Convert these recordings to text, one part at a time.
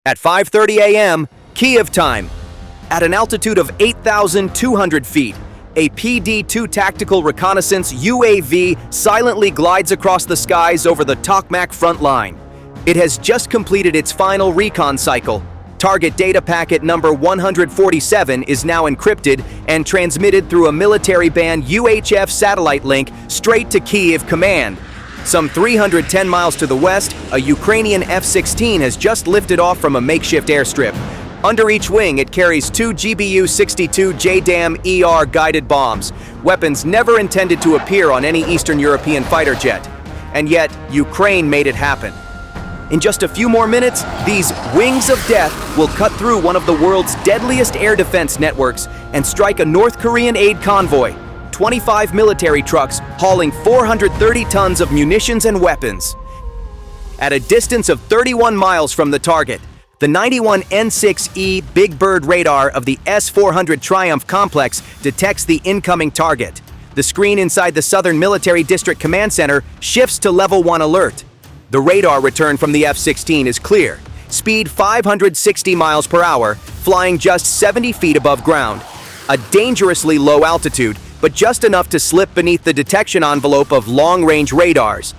At 5:30 a.m., Kyiv time. At an altitude of 8,200 feet, a PD-2 tactical reconnaissance UAV silently glides across the skies over the Tokmak front line. It has just completed its final recon cycle. Target data packet number 147 is now encrypted and transmitted through a military band UHF satellite link straight to Kyiv command. Some 310 miles to the west, a Ukrainian F-16 has just lifted off from a makeshift airstrip. Under each wing, it carries two GBU 62 JDAM-ER guided bombs, weapons never intended to appear on any Eastern European fighter jet. And yet, Ukraine made it happen. In just a few more minutes, these wings of death will cut through one of the world's deadliest air defense networks and strike a North Korean aid convoy, 25 military trucks hauling 430 tons of munitions and weapons. At a distance of 31 miles from the target, the 91 N6E Big Bird radar of the S-400 Triumph complex detects the incoming target. The screen inside the Southern Military District Command Center shifts to Level 1 alert. The radar return from the F-16 is clear. Speed 560 miles per hour, flying just 70 feet above ground. A dangerously low altitude, but just enough to slip beneath the detection envelope of long-range radars.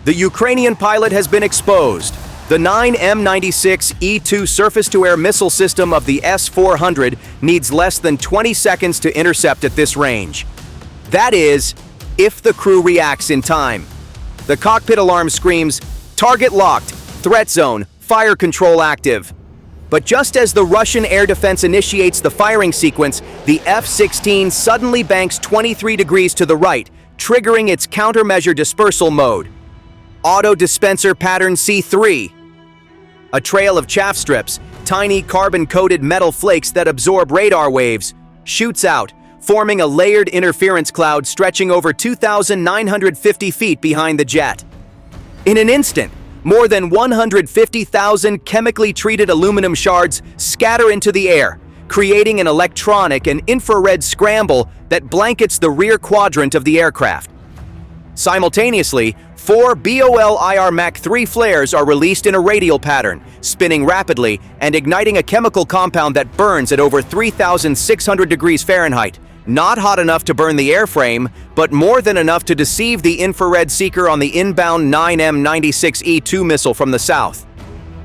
The Ukrainian pilot has been exposed. The 9M96E2 surface-to-air missile system of the S-400 needs less than 20 seconds to intercept at this range. That is, if the crew reacts in time. The cockpit alarm screams, "Target locked, threat zone, fire control active." But just as the Russian air defense initiates the firing sequence, the F-16 suddenly banks 23 degrees to the right, triggering its countermeasure dispersal mode. Auto dispenser pattern C3. A trail of chaff strips, tiny carbon-coated metal flakes that absorb radar waves, shoots out, forming a layered interference cloud stretching over 2,950 feet behind the jet. In an instant, more than 150,000 chemically treated aluminum shards scatter into the air, creating an electronic and infrared scramble that blankets the rear quadrant of the aircraft. Simultaneously, 4 BOL-IR Mach 3 flares are released in a radial pattern, spinning rapidly and igniting a chemical compound that burns at over 3,600 degrees Fahrenheit. Not hot enough to burn the airframe, but more than enough to deceive the infrared seeker on the inbound 9M96E2 missile from the south.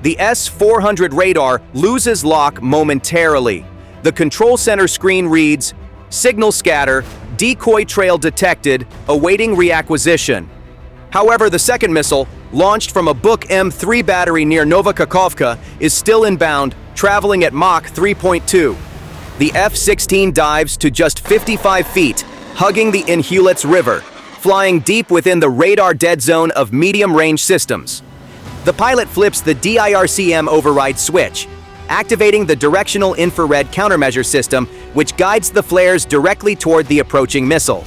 The S-400 radar loses lock momentarily. The control center screen reads, "Signal scatter, decoy trail detected, awaiting reacquisition." However, the second missile, launched from a Buk M3 battery near Novokakhovka, is still inbound, traveling at Mach 3.2. The F-16 dives to just 55 feet, hugging the Inhulets River, flying deep within the radar dead zone of medium-range systems. The pilot flips the DIRCM override switch, activating the directional infrared countermeasure system, which guides the flares directly toward the approaching missile.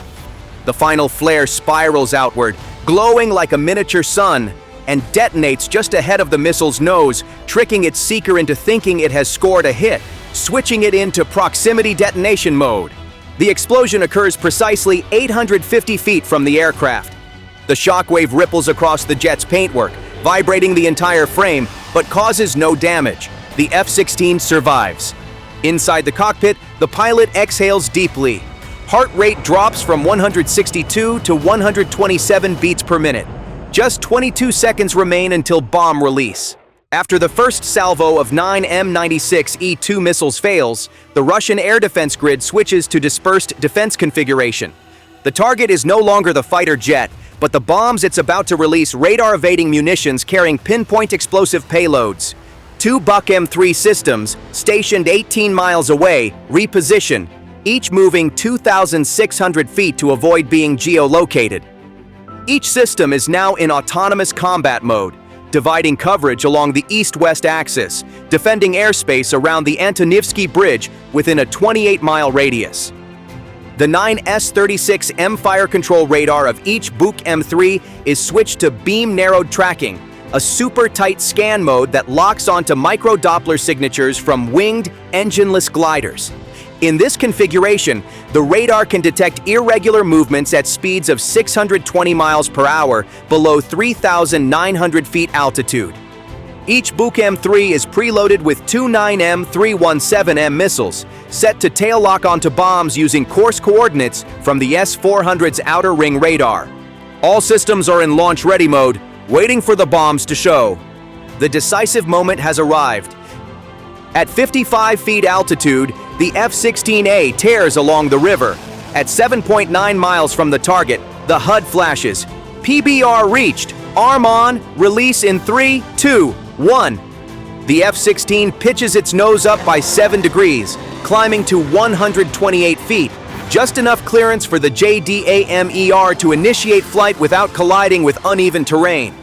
The final flare spirals outward, glowing like a miniature sun, and detonates just ahead of the missile's nose, tricking its seeker into thinking it has scored a hit, switching it into proximity detonation mode. The explosion occurs precisely 850 feet from the aircraft. The shockwave ripples across the jet's paintwork, vibrating the entire frame, but causes no damage. The F-16 survives. Inside the cockpit, the pilot exhales deeply. Heart rate drops from 162 to 127 beats per minute. Just 22 seconds remain until bomb release. After the first salvo of 9M96E2 missiles fails, the Russian air defense grid switches to dispersed defense configuration. The target is no longer the fighter jet, but the bombs it's about to release radar-evading munitions carrying pinpoint explosive payloads. 2 Buk M3 systems, stationed 18 miles away, reposition, each moving 2,600 feet to avoid being geolocated. Each system is now in autonomous combat mode, dividing coverage along the east-west axis, defending airspace around the Antonivsky Bridge within a 28-mile radius. The 9S-36M fire control radar of each Buk M3 is switched to beam-narrowed tracking, a super-tight scan mode that locks onto micro-Doppler signatures from winged, engineless gliders. In this configuration, the radar can detect irregular movements at speeds of 620 miles per hour below 3,900 feet altitude. Each Buk M3 is preloaded with two 9M 317M missiles, set to tail lock onto bombs using course coordinates from the S-400's outer ring radar. All systems are in launch-ready mode, waiting for the bombs to show. The decisive moment has arrived. At 55 feet altitude, the F-16A tears along the river. At 7.9 miles from the target, the HUD flashes. PBR reached. Arm on. Release in 3, 2, 1. The F-16 pitches its nose up by 7 degrees, climbing to 128 feet. Just enough clearance for the JDAM-ER to initiate flight without colliding with uneven terrain.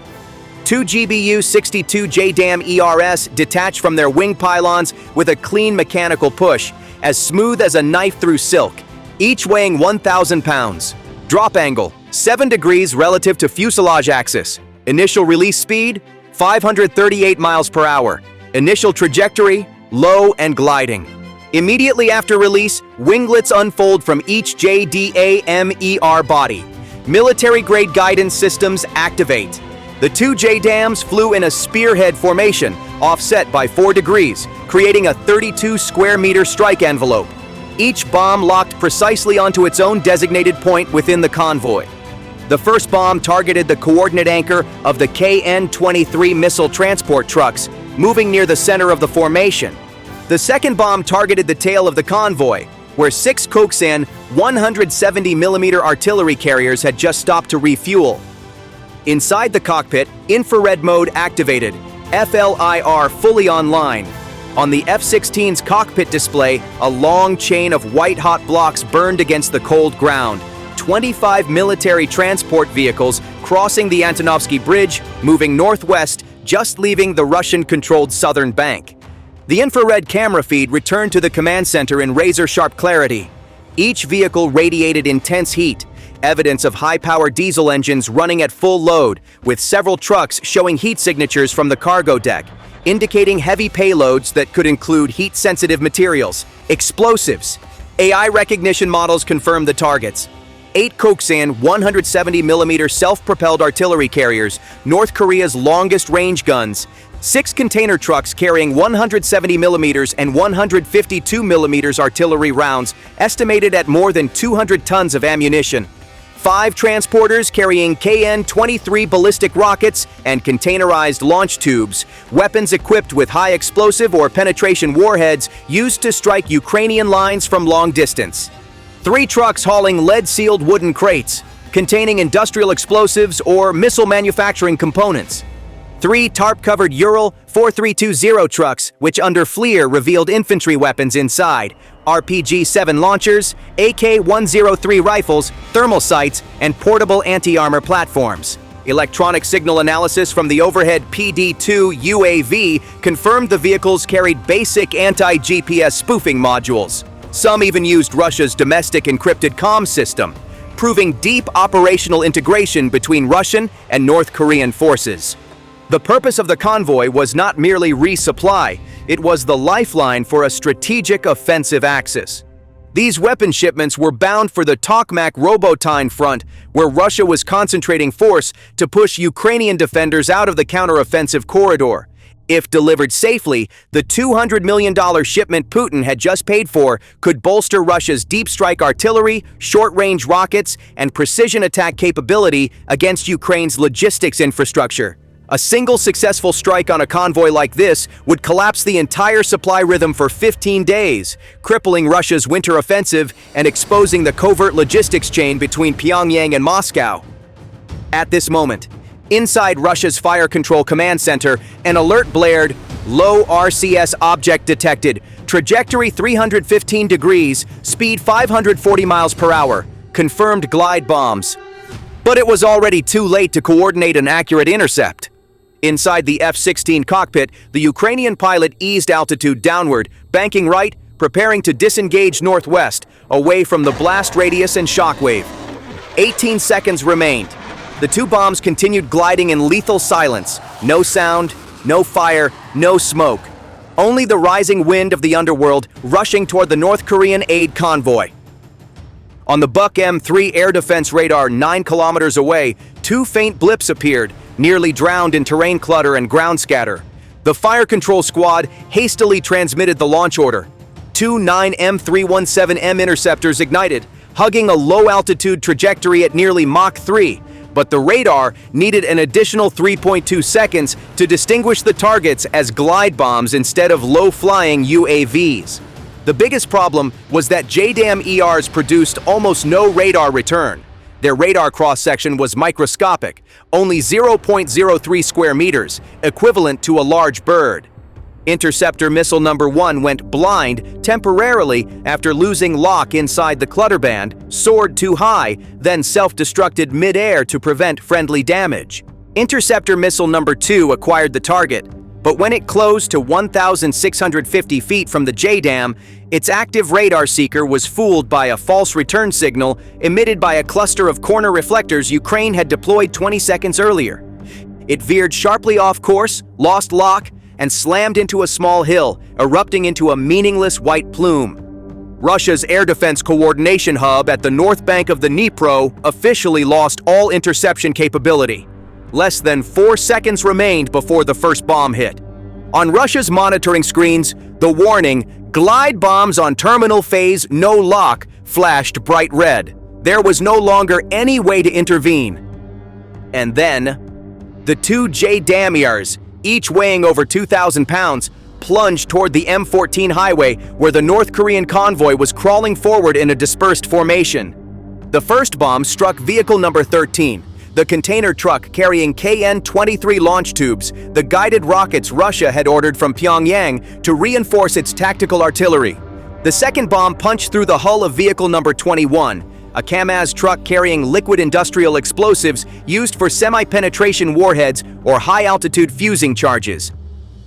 Two GBU 62 JDAM-ERS detach from their wing pylons with a clean mechanical push, as smooth as a knife through silk, each weighing 1,000 pounds. Drop angle, 7 degrees relative to fuselage axis. Initial release speed, 538 miles per hour. Initial trajectory, low and gliding. Immediately after release, winglets unfold from each JDAM-ER body. Military-grade guidance systems activate. The two JDAMs flew in a spearhead formation, offset by 4 degrees, creating a 32 square meter strike envelope. Each bomb locked precisely onto its own designated point within the convoy. The first bomb targeted the coordinate anchor of the KN-23 missile transport trucks, moving near the center of the formation. The second bomb targeted the tail of the convoy, where 6 Koksan 170mm artillery carriers had just stopped to refuel. Inside the cockpit, infrared mode activated, FLIR fully online. On the F-16's cockpit display, a long chain of white-hot blocks burned against the cold ground. 25 military transport vehicles crossing the Antonovsky Bridge, moving northwest, just leaving the Russian-controlled southern bank. The infrared camera feed returned to the command center in razor-sharp clarity. Each vehicle radiated intense heat, evidence of high-powered diesel engines running at full load, with several trucks showing heat signatures from the cargo deck, indicating heavy payloads that could include heat-sensitive materials, explosives. AI recognition models confirmed the targets. 8 Koksan 170mm self-propelled artillery carriers, North Korea's longest-range guns, 6 container trucks carrying 170mm and 152mm artillery rounds, estimated at more than 200 tons of ammunition, 5 transporters carrying KN-23 ballistic rockets and containerized launch tubes, weapons equipped with high explosive or penetration warheads used to strike Ukrainian lines from long distance. 3 trucks hauling lead-sealed wooden crates, containing industrial explosives or missile manufacturing components. 3 tarp-covered Ural 4320 trucks, which under FLIR revealed infantry weapons inside, RPG-7 launchers, AK-103 rifles, thermal sights, and portable anti-armor platforms. Electronic signal analysis from the overhead PD-2 UAV confirmed the vehicles carried basic anti-GPS spoofing modules. Some even used Russia's domestic encrypted comm system, proving deep operational integration between Russian and North Korean forces. The purpose of the convoy was not merely resupply, it was the lifeline for a strategic offensive axis. These weapon shipments were bound for the Tokmak Robotyne front, where Russia was concentrating force to push Ukrainian defenders out of the counteroffensive corridor. If delivered safely, the $200 million shipment Putin had just paid for could bolster Russia's deep strike artillery, short-range rockets, and precision attack capability against Ukraine's logistics infrastructure. A single successful strike on a convoy like this would collapse the entire supply rhythm for 15 days, crippling Russia's winter offensive and exposing the covert logistics chain between Pyongyang and Moscow. At this moment, inside Russia's Fire Control Command Center, an alert blared, low RCS object detected, trajectory 315 degrees, speed 540 miles per hour, confirmed glide bombs. But it was already too late to coordinate an accurate intercept. Inside the F-16 cockpit, the Ukrainian pilot eased altitude downward, banking right, preparing to disengage northwest, away from the blast radius and shockwave. 18 seconds remained. The 2 bombs continued gliding in lethal silence. No sound, no fire, no smoke. Only the rising wind of the underworld rushing toward the North Korean aid convoy. On the Buk M3 air defense radar 9 kilometers away, 2 faint blips appeared, nearly drowned in terrain clutter and ground scatter. The fire control squad hastily transmitted the launch order. Two 9M317M interceptors ignited, hugging a low-altitude trajectory at nearly Mach 3, but the radar needed an additional 3.2 seconds to distinguish the targets as glide bombs instead of low-flying UAVs. The biggest problem was that JDAM ERs produced almost no radar return. Their radar cross-section was microscopic, only 0.03 square meters, equivalent to a large bird. Interceptor missile number 1 went blind temporarily after losing lock inside the clutter band, soared too high, then self-destructed mid-air to prevent friendly damage. Interceptor missile number 2 acquired the target, but when it closed to 1,650 feet from the JDAM, its active radar seeker was fooled by a false return signal emitted by a cluster of corner reflectors Ukraine had deployed 20 seconds earlier. It veered sharply off course, lost lock, and slammed into a small hill, erupting into a meaningless white plume. Russia's air defense coordination hub at the north bank of the Dnipro officially lost all interception capability. Less than 4 seconds remained before the first bomb hit. On Russia's monitoring screens, the warning, "Glide bombs on terminal phase, no lock," flashed bright red. There was no longer any way to intervene. And then, the two JDAM-ERs, each weighing over 2,000 pounds, plunged toward the M14 highway where the North Korean convoy was crawling forward in a dispersed formation. The first bomb struck vehicle number 13, the container truck carrying KN-23 launch tubes, the guided rockets Russia had ordered from Pyongyang to reinforce its tactical artillery. The second bomb punched through the hull of vehicle number 21, a Kamaz truck carrying liquid industrial explosives used for semi-penetration warheads or high-altitude fusing charges.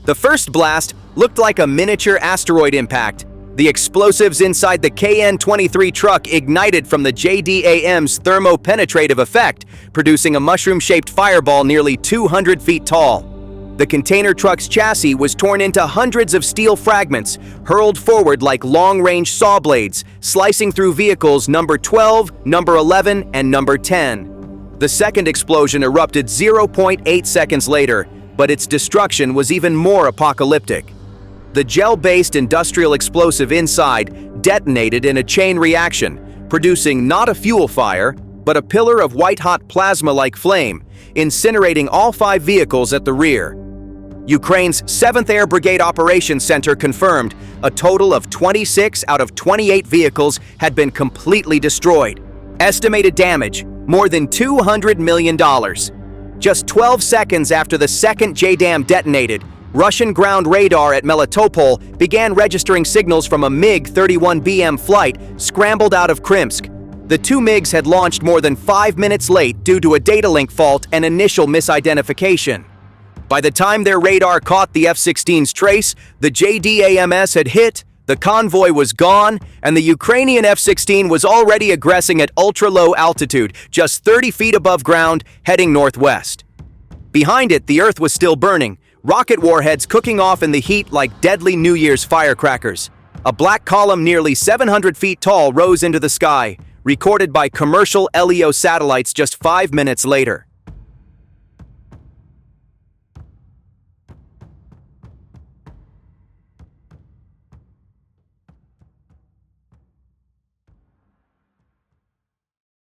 The first blast looked like a miniature asteroid impact. The explosives inside the KN-23 truck ignited from the JDAM's thermo-penetrative effect, producing a mushroom-shaped fireball nearly 200 feet tall. The container truck's chassis was torn into hundreds of steel fragments, hurled forward like long-range saw blades, slicing through vehicles number 12, number 11, and number 10. The second explosion erupted 0.8 seconds later, but its destruction was even more apocalyptic. The gel-based industrial explosive inside detonated in a chain reaction, producing not a fuel fire, but a pillar of white-hot plasma-like flame, incinerating all 5 vehicles at the rear. Ukraine's 7th Air Brigade Operations Center confirmed a total of 26 out of 28 vehicles had been completely destroyed. Estimated damage, more than $200 million. Just 12 seconds after the second JDAM detonated, Russian ground radar at Melitopol began registering signals from a MiG-31BM flight scrambled out of Krimsk. The 2 MiGs had launched more than 5 minutes late due to a data link fault and initial misidentification. By the time their radar caught the F-16's trace, the JDAMS had hit, the convoy was gone, and the Ukrainian F-16 was already aggressing at ultra-low altitude, just 30 feet above ground, heading northwest. Behind it, the Earth was still burning, rocket warheads cooking off in the heat like deadly New Year's firecrackers. A black column nearly 700 feet tall rose into the sky, recorded by commercial LEO satellites just 5 minutes later.